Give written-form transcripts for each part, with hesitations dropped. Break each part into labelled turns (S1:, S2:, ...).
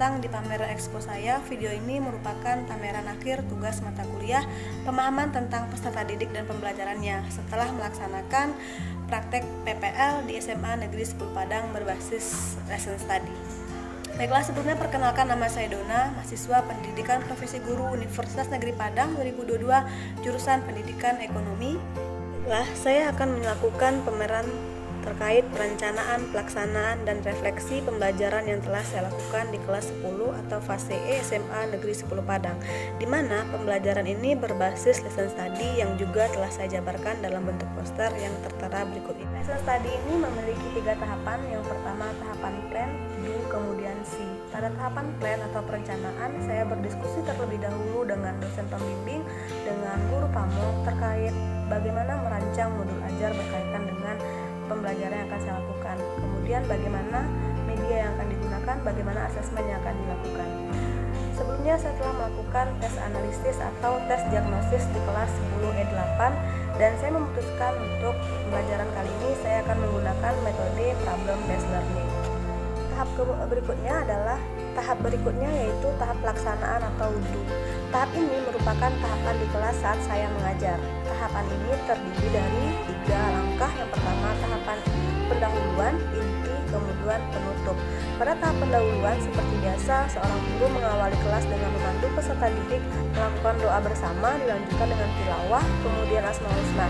S1: datang di pameran expo saya. Video ini merupakan pameran akhir tugas mata kuliah pemahaman tentang peserta didik dan pembelajarannya setelah melaksanakan praktek PPL di SMA Negeri 10 Padang berbasis lesson study. Baiklah, sebelumnya perkenalkan, nama saya Dona, mahasiswa Pendidikan Profesi Guru Universitas Negeri Padang 2022, jurusan Pendidikan Ekonomi. Saya akan melakukan pameran terkait perencanaan, pelaksanaan, dan refleksi pembelajaran yang telah saya lakukan di kelas 10 atau fase E SMA Negeri 10 Padang, di mana pembelajaran ini berbasis lesson study yang juga telah saya jabarkan dalam bentuk poster yang tertera berikut ini. Lesson study ini memiliki 3 tahapan. Yang pertama tahapan plan, do, kemudian see. Pada tahapan plan atau perencanaan, saya berdiskusi terlebih dahulu dengan dosen pembimbing, dengan guru pamong terkait bagaimana merancang modul ajar berkaitan dengan pembelajaran yang akan saya lakukan. Kemudian bagaimana media yang akan digunakan, bagaimana asesmen yang akan dilakukan. Sebelumnya saya telah melakukan tes analisis atau tes diagnosis di kelas 10 E8 dan saya memutuskan untuk pembelajaran kali ini saya akan menggunakan metode problem based learning. Tahap berikutnya yaitu tahap pelaksanaan atau do. Tahap ini merupakan tahapan di kelas saat saya mengajar. Tahapan ini terdiri dari 3 langkah. Yang pertama tahapan pendahuluan, inti, kemudian penutup. Pada tahap pendahuluan, seperti biasa, seorang guru mengawali kelas dengan memandu peserta didik melakukan doa bersama, dilanjutkan dengan tilawah, kemudian asmaul husna.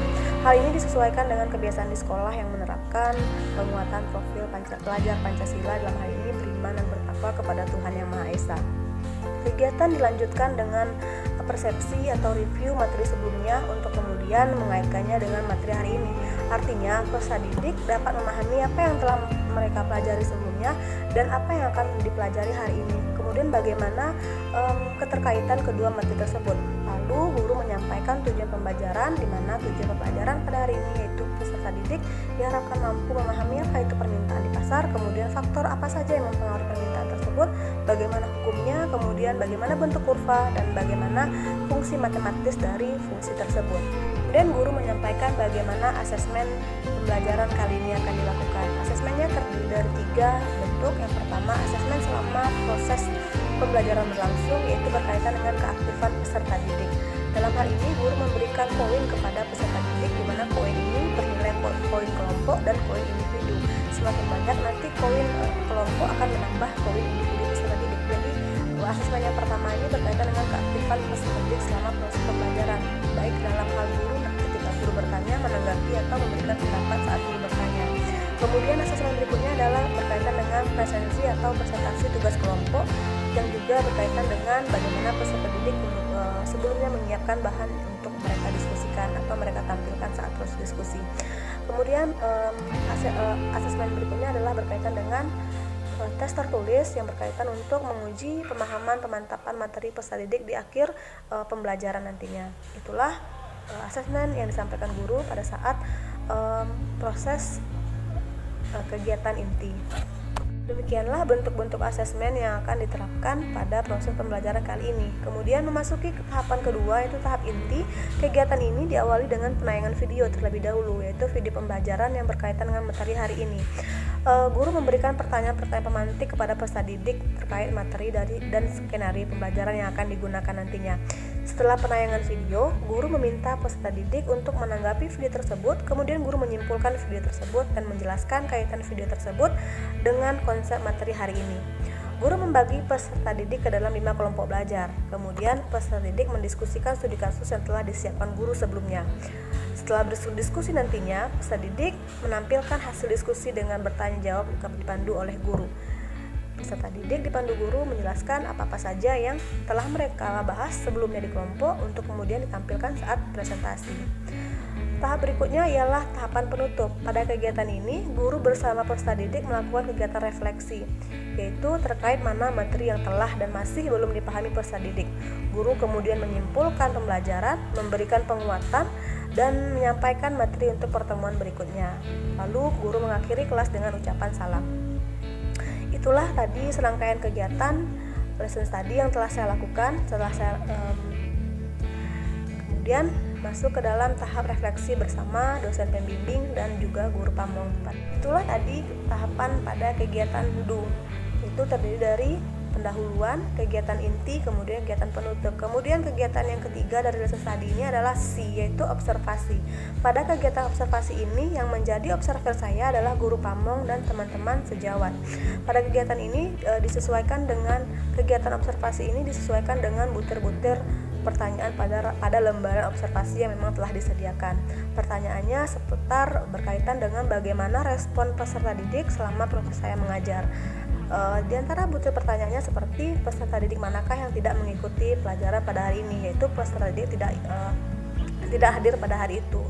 S1: Hal ini disesuaikan dengan kebiasaan di sekolah yang menerapkan penguatan profil pelajar Pancasila, dalam hal ini beriman dan bertakwa kepada Tuhan Yang Maha Esa. Kegiatan dilanjutkan dengan persepsi atau review materi sebelumnya untuk kemudian mengaitkannya dengan materi hari ini. Artinya, peserta didik dapat memahami apa yang telah mereka pelajari sebelumnya dan apa yang akan dipelajari hari ini. Kemudian bagaimana keterkaitan kedua materi tersebut. Lalu guru menyampaikan tujuan pembelajaran, di mana tujuan pembelajaran pada hari ini yaitu peserta didik diharapkan mampu memahami apa itu permintaan di pasar, kemudian faktor apa saja yang mempengaruhi permintaan tersebut, bagaimana hukumnya, kemudian bagaimana bentuk kurva, dan bagaimana fungsi matematis dari fungsi tersebut. Kemudian guru menyampaikan bagaimana asesmen pembelajaran kali ini akan dilakukan. Asesmennya terdiri dari 3 bentuk. Yang pertama, asesmen selama proses pembelajaran berlangsung, yaitu berkaitan dengan keaktifan peserta didik. Dalam hal ini, guru memberikan poin kepada peserta didik, di mana poin ini bernilai poin kelompok dan poin individu. Semakin banyak, nanti poin kelompok akan menambah poin individu peserta didik. Jadi, asesmen yang pertama ini berkaitan dengan keaktifan peserta didik selama proses pembelajaran, baik dalam hal guru ketika guru bertanya, menanggapi, atau memberikan pendapat saat guru bertanya. Kemudian asesmen berikutnya adalah berkaitan dengan presensi atau presentasi tugas kelompok, yang juga berkaitan dengan bagaimana peserta didik sebelumnya menyiapkan bahan untuk mereka diskusikan atau mereka tampilkan saat proses diskusi. Kemudian asesmen berikutnya adalah berkaitan dengan tes tertulis yang berkaitan untuk menguji pemahaman pemantapan materi peserta didik di akhir pembelajaran nantinya. Itulah asesmen yang disampaikan guru pada saat proses kegiatan inti. Demikianlah bentuk-bentuk asesmen yang akan diterapkan pada proses pembelajaran kali ini. Kemudian memasuki ke tahapan kedua, yaitu tahap inti. Kegiatan ini diawali dengan penayangan video terlebih dahulu, yaitu video pembelajaran yang berkaitan dengan materi hari ini. Guru memberikan pertanyaan-pertanyaan pemantik kepada peserta didik terkait materi dan skenario pembelajaran yang akan digunakan nantinya. Setelah penayangan video, guru meminta peserta didik untuk menanggapi video tersebut. Kemudian guru menyimpulkan video tersebut dan menjelaskan kaitan video tersebut dengan konsep materi hari ini. Guru membagi peserta didik ke dalam 5 kelompok belajar. Kemudian peserta didik mendiskusikan studi kasus yang telah disiapkan guru sebelumnya. Setelah berdiskusi nantinya, peserta didik menampilkan hasil diskusi dengan bertanya jawab dipandu oleh guru. Peserta didik dipandu guru menjelaskan apa-apa saja yang telah mereka bahas sebelumnya di kelompok untuk kemudian ditampilkan saat presentasi. Tahap berikutnya ialah tahapan penutup. Pada kegiatan ini, guru bersama peserta didik melakukan kegiatan refleksi, yaitu terkait mana materi yang telah dan masih belum dipahami peserta didik. Guru kemudian menyimpulkan pembelajaran, memberikan penguatan, dan menyampaikan materi untuk pertemuan berikutnya. Lalu guru mengakhiri kelas dengan ucapan salam. Itulah tadi serangkaian kegiatan lesson study yang telah saya lakukan. Kemudian masuk ke dalam tahap refleksi bersama dosen pembimbing dan juga guru pamong. Itulah tadi tahapan pada kegiatan do. Itu terdiri dari pendahuluan, kegiatan inti, kemudian kegiatan penutup. Kemudian kegiatan yang ketiga dari lesson study ini adalah C, yaitu observasi. Pada kegiatan observasi ini yang menjadi observer saya adalah guru pamong dan teman-teman sejawat. Pada kegiatan ini disesuaikan dengan kegiatan observasi ini disesuaikan dengan butir-butir pertanyaan pada lembaran observasi yang memang telah disediakan. Pertanyaannya seputar berkaitan dengan bagaimana respon peserta didik selama proses saya mengajar. Di antara butir pertanyaannya seperti peserta didik manakah yang tidak mengikuti pelajaran pada hari ini, yaitu peserta didik tidak hadir pada hari itu,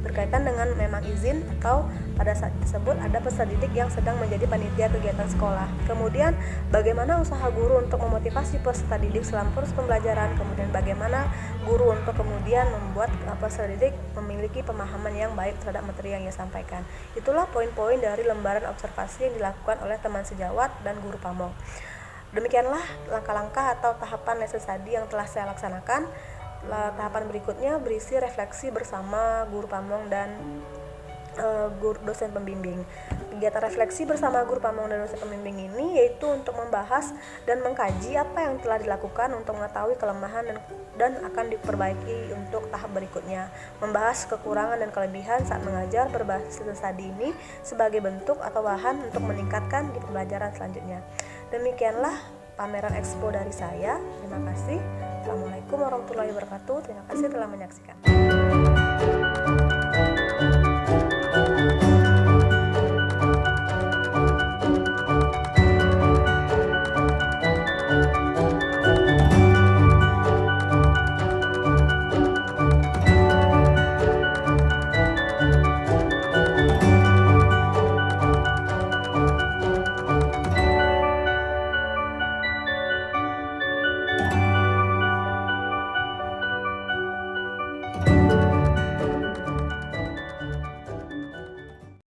S1: berkaitan dengan memang izin atau pada saat tersebut ada peserta didik yang sedang menjadi panitia kegiatan sekolah. Kemudian bagaimana usaha guru untuk memotivasi peserta didik selama proses pembelajaran, kemudian bagaimana guru untuk kemudian membuat peserta didik memiliki pemahaman yang baik terhadap materi yang ia sampaikan. Itulah poin-poin dari lembaran observasi yang dilakukan oleh teman sejawat dan guru pamong. Demikianlah langkah-langkah atau tahapan lesson study yang telah saya laksanakan. Tahapan berikutnya berisi refleksi bersama guru pamong dan guru dosen pembimbing. Kegiatan refleksi bersama guru pamong dan dosen pembimbing ini yaitu untuk membahas dan mengkaji apa yang telah dilakukan untuk mengetahui kelemahan dan akan diperbaiki untuk tahap berikutnya. Membahas kekurangan dan kelebihan saat mengajar berbasis lesson study ini sebagai bentuk atau bahan untuk meningkatkan di pembelajaran selanjutnya. Demikianlah pameran expo dari saya. Terima kasih. Assalamualaikum warahmatullahi wabarakatuh. Terima kasih telah menyaksikan.